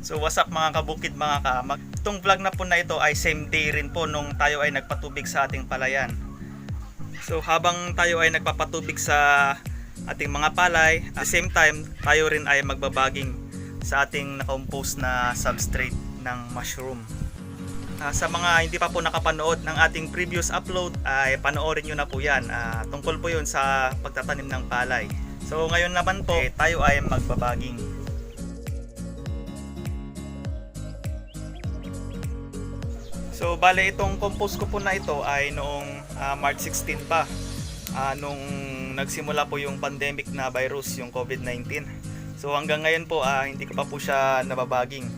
So what's up mga kabukid, mga kamag. Itong vlog na po na ito ay same day rin po nung tayo ay nagpatubig sa ating palayan. So habang tayo ay nagpapatubig sa ating mga palay, at the same time tayo rin ay magbabaging sa ating na-compose na substrate ng mushroom. Sa mga hindi pa po nakapanood ng ating previous upload ay panoorin nyo na po yan. Tungkol po yun sa pagtatanim ng palay. So ngayon naman po tayo ay magbabaging. So bale itong compost ko po na ito ay noong March 16 pa, nung nagsimula po yung pandemic na virus, yung COVID-19. So hanggang ngayon po hindi ko pa po siya nababaging.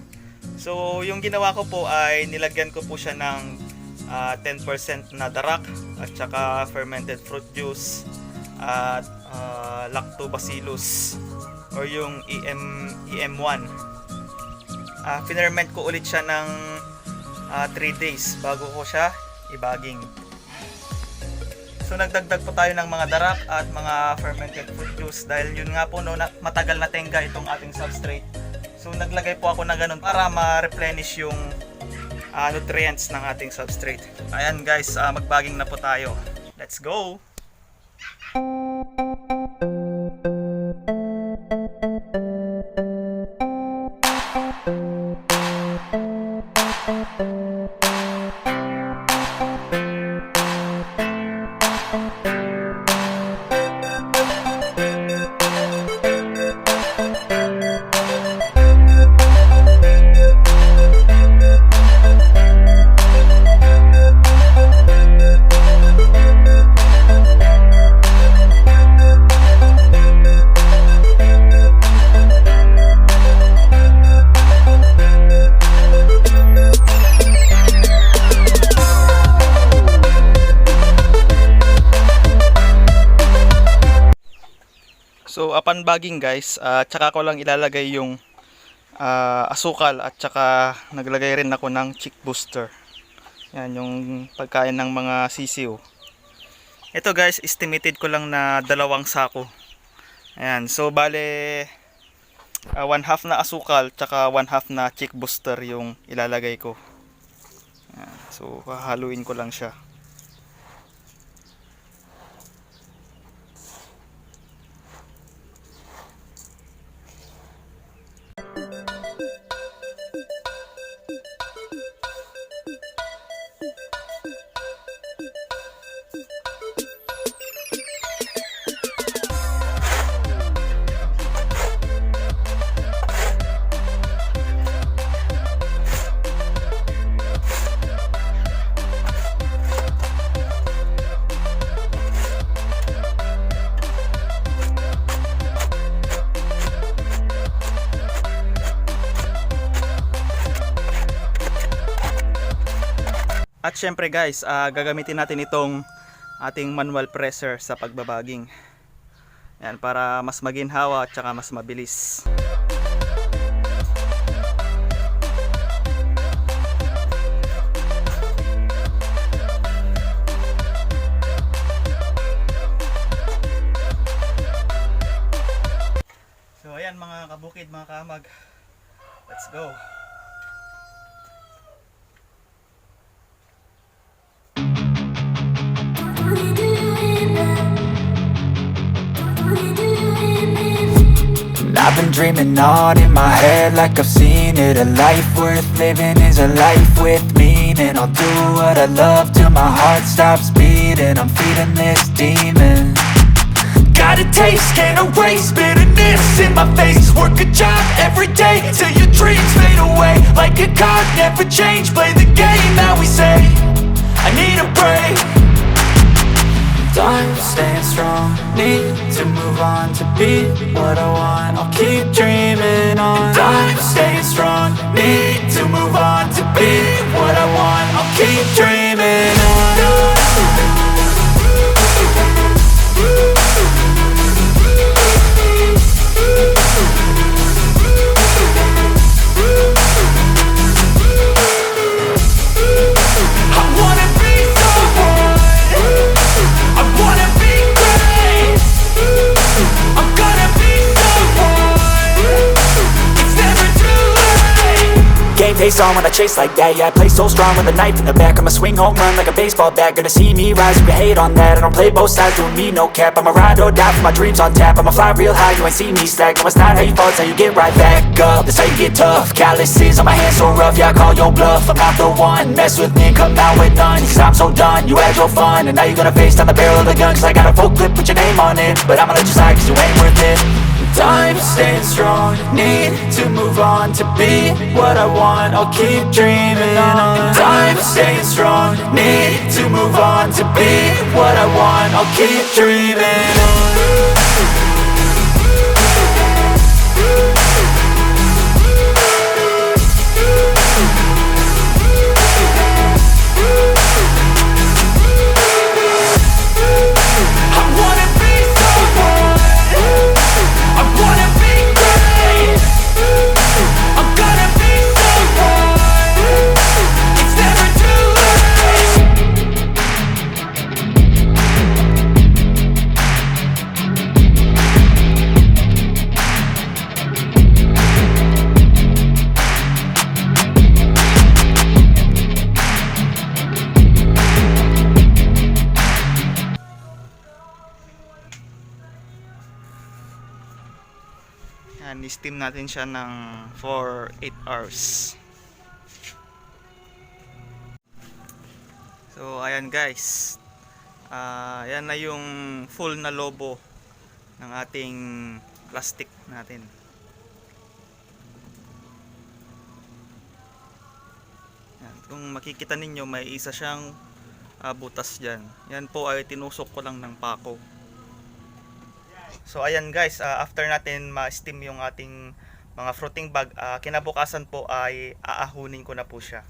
So yung ginawa ko po ay nilagyan ko po siya ng 10% na darak at saka fermented fruit juice at lactobacillus or yung EM1. Finerment ko ulit siya ng 3 days bago ko siya ibaging. So nagdagdag po tayo ng mga darak at mga fermented fruit juice dahil yun nga po matagal na tengga itong ating substrate. So naglagay po ako na ganun para ma-replenish yung nutrients ng ating substrate. Ayan guys, magbaging na po tayo. Let's go! So upon bagging guys, tsaka ko lang ilalagay yung asukal at tsaka naglagay rin ako ng chick booster. Yan yung pagkain ng mga sisiw. Ito guys, estimated ko lang na 2 sako. Ayan, so bale 1/2 na asukal tsaka 1/2 na chick booster yung ilalagay ko. Ayan, so hahaluin ko lang siya. At syempre guys, gagamitin natin itong ating manual presser sa pagbabaging. Yan, para mas maginhawa at saka mas mabilis. So ayan mga kabukid, mga kamag. Let's go! I've been dreaming on in my head like I've seen it. A life worth living is a life with meaning. I'll do what I love till my heart stops beating. I'm feeding this demon. Got a taste, can't erase bitterness in my face. Work a job every day till your dreams fade away. Like a card, never change, play the game that we say. I need a break. Time staying strong, need to move on to be what I want. I'll keep dreaming on. I'm staying strong, need to move on to be what I want. I'll keep dreaming on. I'm gonna be someone. It's never too late. face on when I chase like that. Yeah, I play so strong with a knife in the back. I'ma swing home run like a baseball bat. Gonna see me rise, you can hate on that. I don't play both sides, doing me no cap. I'ma ride or die for my dreams on tap. I'ma fly real high, you ain't see me slack. No, it's not how you fall, it's how you get right back up. That's how you get tough. Calluses on my hands so rough, yeah, I call your bluff. I'm not the one, mess with me and come out with none. Cause I'm so done, you had your fun. And now you're gonna face down the barrel of the gun. Cause I got a full clip with your name on it. But I'ma let you slide cause you ain't worth it. Time staying strong, need to move on. To be what I want, I'll keep dreaming on. Time staying strong, need to move on. To be what I want, I'll keep dreaming on. Yan, i-steam natin siya ng for 8 hours. So ayan guys, yan na yung full na lobo ng ating plastic natin. Yan, kung makikita ninyo, may isa siyang butas dyan. Yan po ay tinusok ko lang ng pako. So ayan guys, after natin ma-steam yung ating mga fruiting bag, kinabukasan po ay aahunin ko na po siya.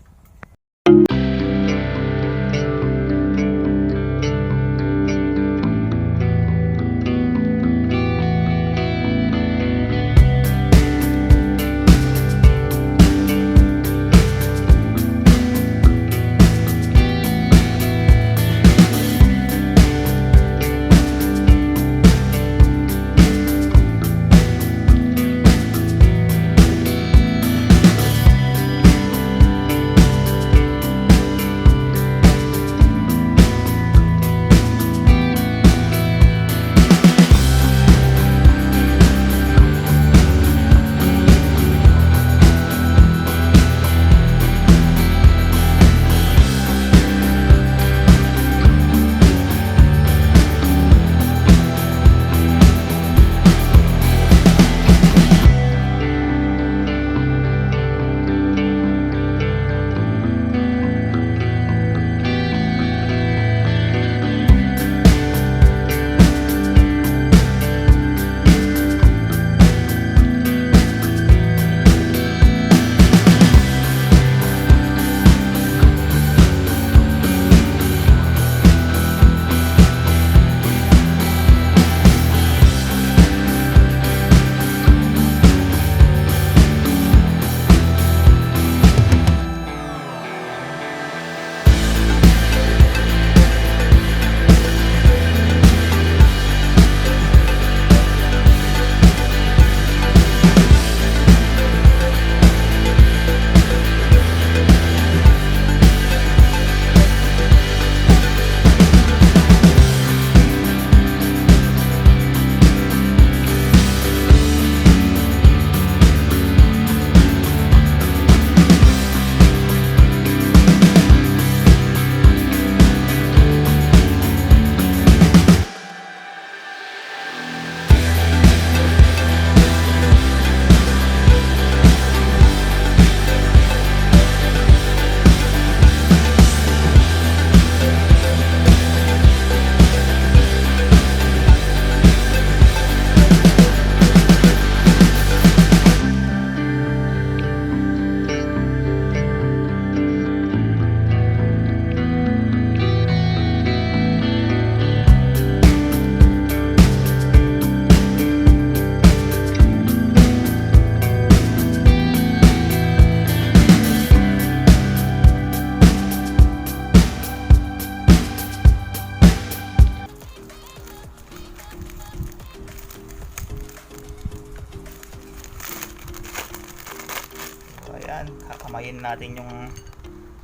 Ayan, kakamayin natin yung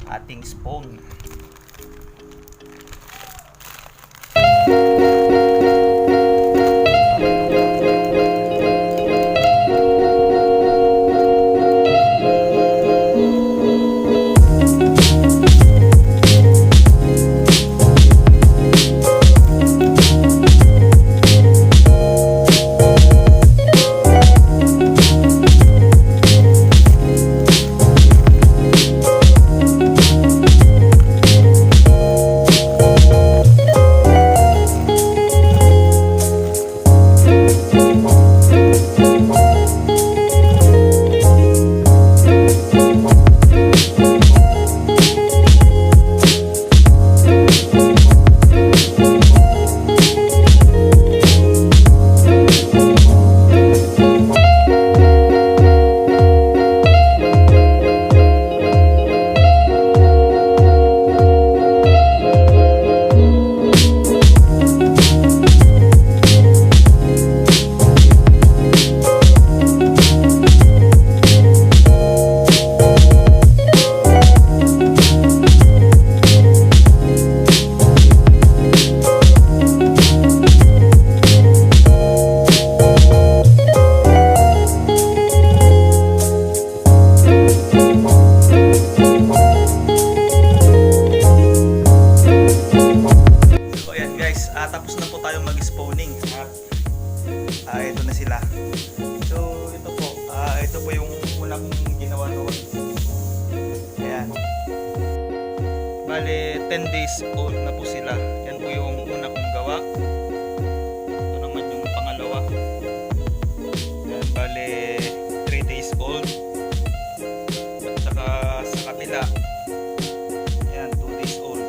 ating spoon. Tapos na po tayo mag-spawning at ito na sila. So ito po yung una kong ginawa noon. Ayan, bale 10 days old na po sila. Yan po yung una kong gawa. Ito naman yung pangalawa. Ayan, bale 3 days old. At saka sa kabila, ayan, 2 days old.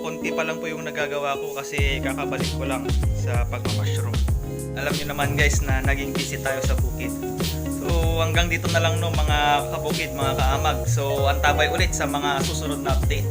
Konti pa lang po yung nagagawa ko kasi kakabalik ko lang sa pagmamashroom. Alam niyo naman guys na naging busy tayo sa bukid. So hanggang dito na lang no mga kabukid, mga kaamag. So antabay ulit sa mga susunod na update.